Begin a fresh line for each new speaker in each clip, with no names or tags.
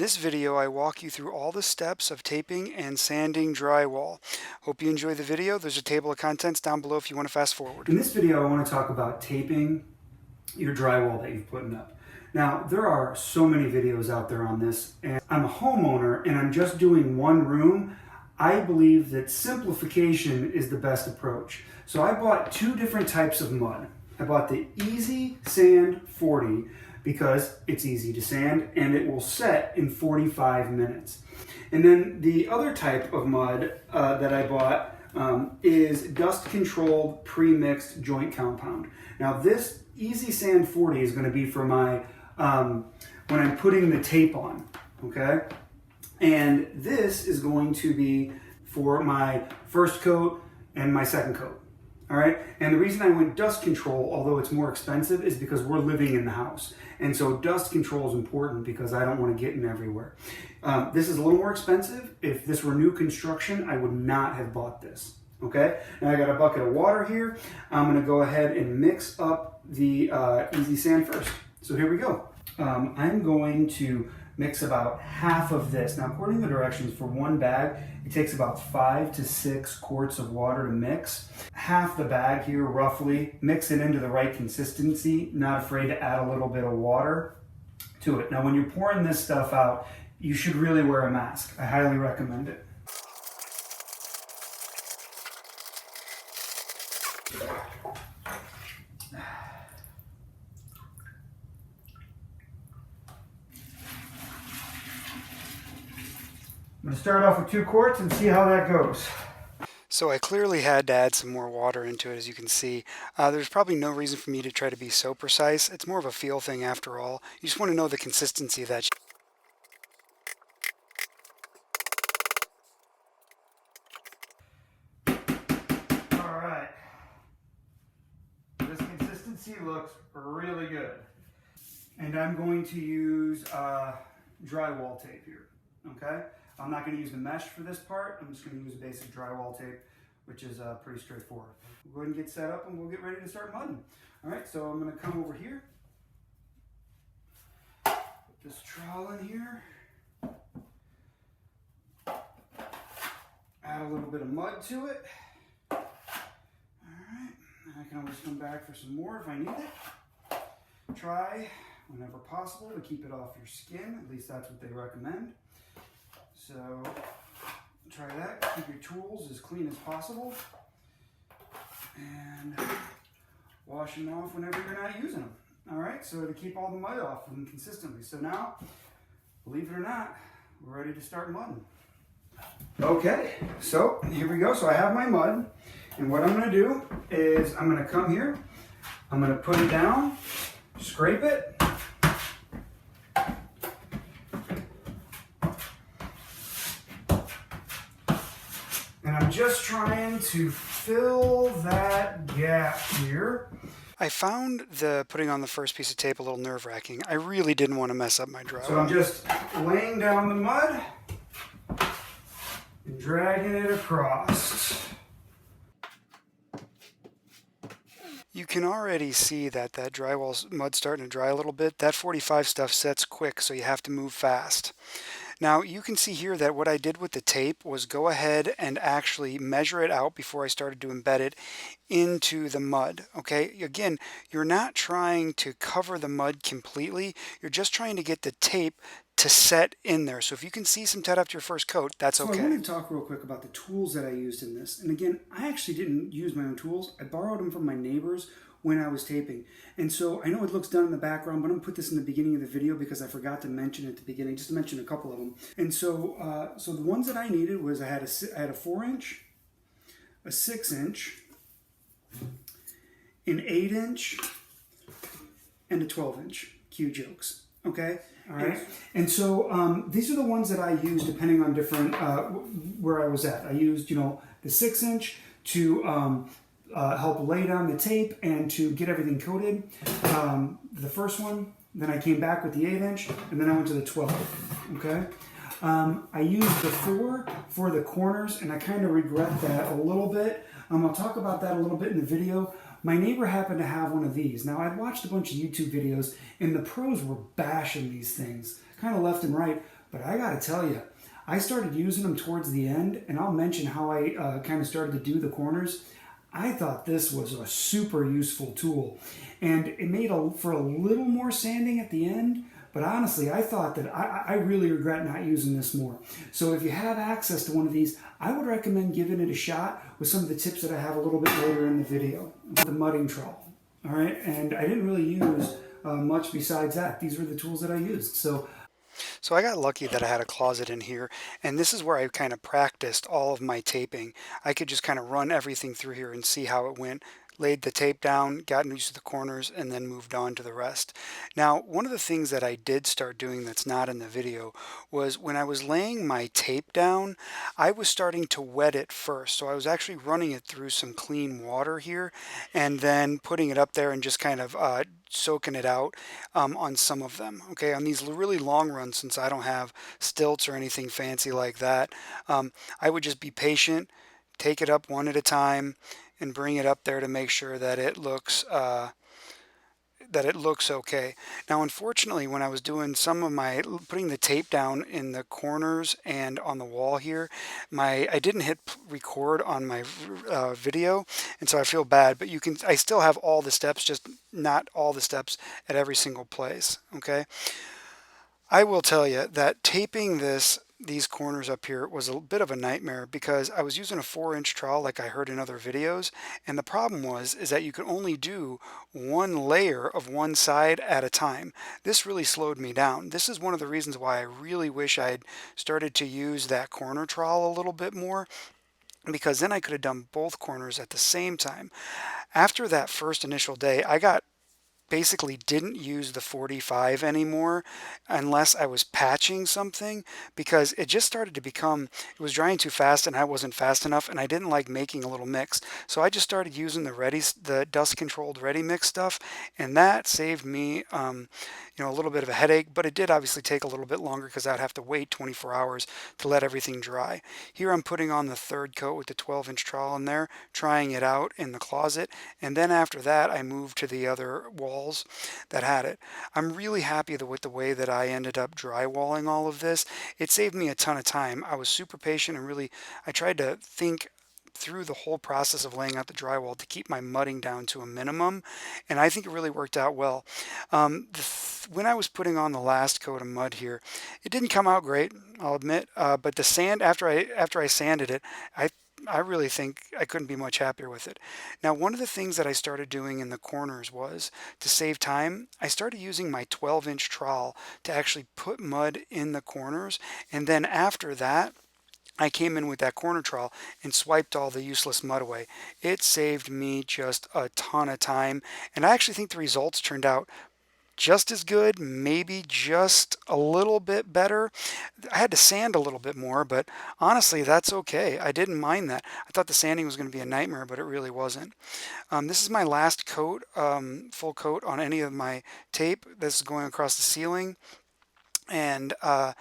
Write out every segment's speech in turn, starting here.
this video, I walk you through all the steps of taping and sanding drywall. Hope you enjoy the video. There's a table of contents down below if you want to fast forward.
In this video, I want to talk about taping your drywall that you've put up. Now, there are so many videos out there on this, and I'm a homeowner and I'm just doing one room. I believe that simplification is the best approach. So I bought two different types of mud. I bought the Easy Sand 40 because it's easy to sand and it will set in 45 minutes. And then the other type of mud that I bought is dust controlled pre-mixed joint compound. Now this Easy Sand 40 is going to be for my when I'm putting the tape on, okay? And this is going to be for my first coat and my second coat. All right, and the reason I went dust control, although it's more expensive, is because we're living in the house. And so dust control is important because I don't want to get in everywhere. This is a little more expensive. If this were new construction, I would not have bought this. Okay, now I got a bucket of water here. I'm going to go ahead and mix up the Easy Sand first. So here we go. I'm going to mix about half of this. Now, according to the directions, for one bag, it takes about 5 to 6 quarts of water to mix. Half the bag here, roughly, mix it into the right consistency. Not afraid to add a little bit of water to it. Now, when you're pouring this stuff out, you should really wear a mask. I highly recommend it. I'm going to start off with 2 quarts and see how that goes.
So I clearly had to add some more water into it, as you can see. There's probably no reason for me to try to be so precise. It's more of a feel thing after all. You just want to know the consistency of that.
All right. This consistency looks really good. And I'm going to use drywall tape here, okay? I'm not going to use the mesh for this part. I'm just going to use basic drywall tape, which is pretty straightforward. We'll go ahead and get set up and we'll get ready to start mudding. All right, so I'm going to come over here, put this trowel in here, add a little bit of mud to it. All right, and I can always come back for some more if I need it. Try, whenever possible, to keep it off your skin. At least that's what they recommend. So try that. Keep your tools as clean as possible and wash them off whenever you're not using them. All right, so to keep all the mud off them consistently. So now, believe it or not, we're ready to start mudding. Okay, so here we go. So I have my mud, and what I'm going to do is I'm going to come here, I'm going to put it down, scrape it, and I'm just trying to fill that gap here.
I found the putting on the first piece of tape a little nerve-wracking. I really didn't want to mess up my drywall.
So I'm just laying down the mud and dragging it across.
You can already see that drywall mud's starting to dry a little bit. That 45 stuff sets quick, so you have to move fast. Now you can see here that what I did with the tape was go ahead and actually measure it out before I started to embed it into the mud. Okay, again, you're not trying to cover the mud completely. You're just trying to get the tape to set in there. So if you can see some tat after your first coat, that's okay.
So I want to talk real quick about the tools that I used in this. And again, I actually didn't use my own tools. I borrowed them from my neighbors when I was taping. And so I know it looks done in the background, but I'm going to put this in the beginning of the video because I forgot to mention at the beginning, just to mention a couple of them. And so so the ones that I needed was I had a 4-inch, a 6-inch, an 8-inch, and a 12-inch Q-jokes. Okay? All right. And so these are the ones that I used depending on different, where I was at. I used, the 6-inch to help lay down the tape and to get everything coated. The first one, then I came back with the 8-inch, and then I went to the 12. Okay. I used the 4 for the corners, and I kind of regret that a little bit. I'll talk about that a little bit in the video. My neighbor happened to have one of these. Now, I'd watched a bunch of YouTube videos, and the pros were bashing these things, kind of left and right. But I gotta tell you, I started using them towards the end, and I'll mention how I kind of started to do the corners. I thought this was a super useful tool, and it made for a little more sanding at the end. But honestly, I thought that I really regret not using this more. So if you have access to one of these, I would recommend giving it a shot with some of the tips that I have a little bit later in the video. The mudding trowel, all right? And I didn't really use much besides that. These were the tools that I used.
So I got lucky that I had a closet in here, and this is where I kind of practiced all of my taping. I could just kind of run everything through here and see how it went. Laid the tape down, got used to the corners, and then moved on to the rest. Now, one of the things that I did start doing that's not in the video was when I was laying my tape down, I was starting to wet it first. So I was actually running it through some clean water here and then putting it up there and just kind of soaking it out on some of them. Okay, on these really long runs, since I don't have stilts or anything fancy like that, I would just be patient, take it up one at a time, and bring it up there to make sure that it looks okay. Now, unfortunately, when I was doing some of my putting the tape down in the corners and on the wall here, I didn't hit record on my video, and so I feel bad. But I still have all the steps, just not all the steps at every single place. Okay. I will tell you that taping these corners up here was a bit of a nightmare because I was using a 4-inch trowel like I heard in other videos, and the problem is that you could only do one layer of one side at a time. This really slowed me down. This is one of the reasons why I really wish I'd started to use that corner trowel a little bit more, because then I could have done both corners at the same time. After that first initial day, I basically didn't use the 45 anymore unless I was patching something, because it just started to become, it was drying too fast and I wasn't fast enough, and I didn't like making a little mix. So I just started using the dust controlled ready mix stuff, and that saved me a little bit of a headache, but it did obviously take a little bit longer because I'd have to wait 24 hours to let everything dry. Here I'm putting on the third coat with the 12-inch trowel in there, trying it out in the closet, and then after that I moved to the other walls that had it. I'm really happy with the way that I ended up drywalling all of this. It saved me a ton of time. I was super patient and really, I tried to think through the whole process of laying out the drywall to keep my mudding down to a minimum, and I think it really worked out well. When I was putting on the last coat of mud here, it didn't come out great, I'll admit, but the sand, after I sanded it, I really think I couldn't be much happier with it. Now, one of the things that I started doing in the corners was, to save time, I started using my 12-inch trowel to actually put mud in the corners, and then after that, I came in with that corner trowel and swiped all the useless mud away. It saved me just a ton of time, and I actually think the results turned out just as good, maybe just a little bit better. I had to sand a little bit more, but honestly, that's okay. I didn't mind that. I thought the sanding was going to be a nightmare, but it really wasn't. This is my last coat, full coat on any of my tape. This is going across the ceiling, and I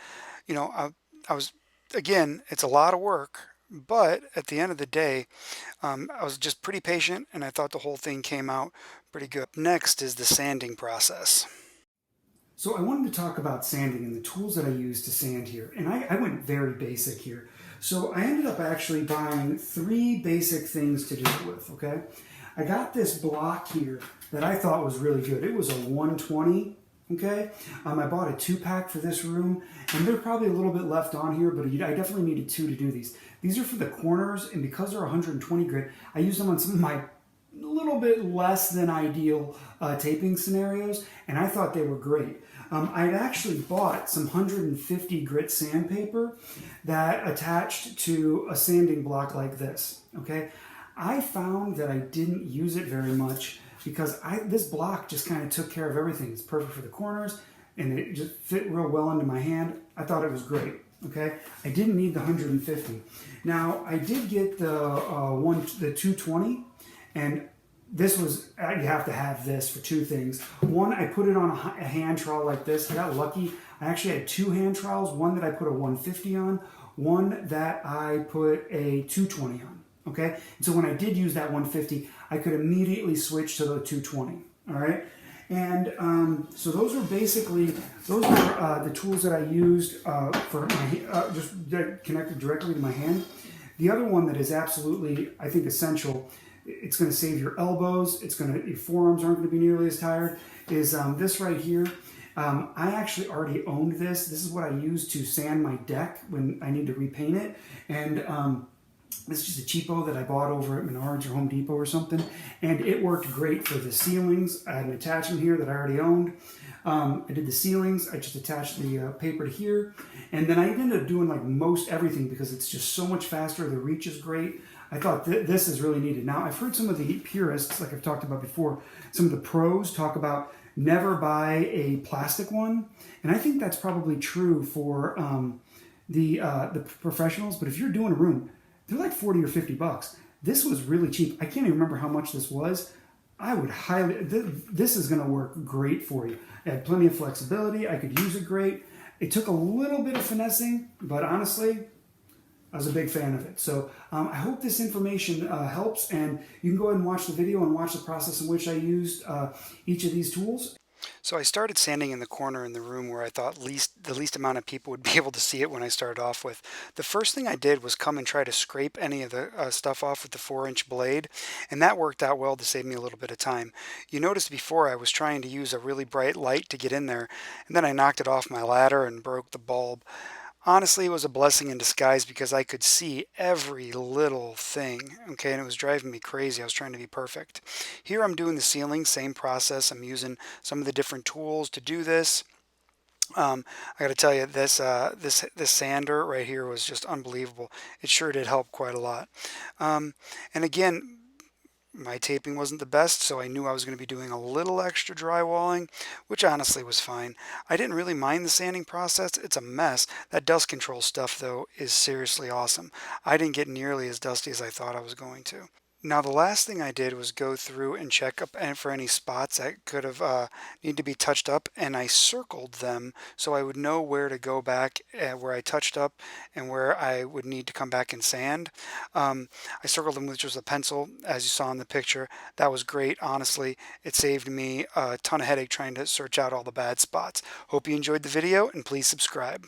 was, again, it's a lot of work, but at the end of the day, I was just pretty patient, and I thought the whole thing came out pretty good. Next is the sanding process.
So I wanted to talk about sanding and the tools that I use to sand here. And I went very basic here. So I ended up actually buying 3 basic things to do it with, okay? I got this block here that I thought was really good. It was a 120, okay? I bought a 2-pack for this room, and there's probably a little bit left on here, but I definitely needed 2 to do these. These are for the corners, and because they're 120 grit, I use them on some of my little bit less than ideal taping scenarios, and I thought they were great. I'd actually bought some 150 grit sandpaper that attached to a sanding block like this, okay? I found that I didn't use it very much because this block just kind of took care of everything. It's perfect for the corners, and it just fit real well into my hand. I thought it was great, okay? I didn't need the 150. Now, I did get the 220, and this was, you have to have this for 2 things. One, I put it on a hand trowel like this. I got lucky. I actually had 2 hand trowels, one that I put a 150 on, one that I put a 220 on, okay? And so when I did use that 150, I could immediately switch to the 220, all right? And so those were basically, those were the tools that I used for my, just connected directly to my hand. The other one that is absolutely, I think, essential, it's going to save your elbows, it's going to, your forearms aren't going to be nearly as tired, is this right here. I actually already owned this. This is what I use to sand my deck when I need to repaint it. And this is just a cheapo that I bought over at Menards or Home Depot or something. And it worked great for the ceilings. I had an attachment here that I already owned. I did the ceilings. I just attached the paper to here. And then I ended up doing like most everything because it's just so much faster. The reach is great. I thought this is really needed. Now, I've heard some of the purists, like I've talked about before, some of the pros talk about never buy a plastic one. And I think that's probably true for the professionals. But if you're doing a room, they're like 40 or 50 bucks. This was really cheap. I can't even remember how much this was. I would highly, this is going to work great for you. It had plenty of flexibility. I could use it great. It took a little bit of finessing, but honestly, I was a big fan of it. So I hope this information helps, and you can go ahead and watch the video and watch the process in which I used each of these tools.
So I started sanding in the corner in the room where I thought the least amount of people would be able to see it when I started off with. The first thing I did was come and try to scrape any of the stuff off with the 4-inch blade, and that worked out well to save me a little bit of time. You noticed before I was trying to use a really bright light to get in there, and then I knocked it off my ladder and broke the bulb. Honestly, it was a blessing in disguise because I could see every little thing, okay, and it was driving me crazy. I was trying to be perfect. Here I'm doing the ceiling, same process. I'm using some of the different tools to do this. I got to tell you, this sander right here was just unbelievable. It sure did help quite a lot. And again, my taping wasn't the best, so I knew I was going to be doing a little extra drywalling, which honestly was fine. I didn't really mind the sanding process. It's a mess. That dust control stuff, though, is seriously awesome. I didn't get nearly as dusty as I thought I was going to. Now, the last thing I did was go through and check up for any spots that could have need to be touched up, and I circled them so I would know where to go back, where I touched up, and where I would need to come back and sand. I circled them with just a pencil, as you saw in the picture. That was great, honestly. It saved me a ton of headache trying to search out all the bad spots. Hope you enjoyed the video, and please subscribe.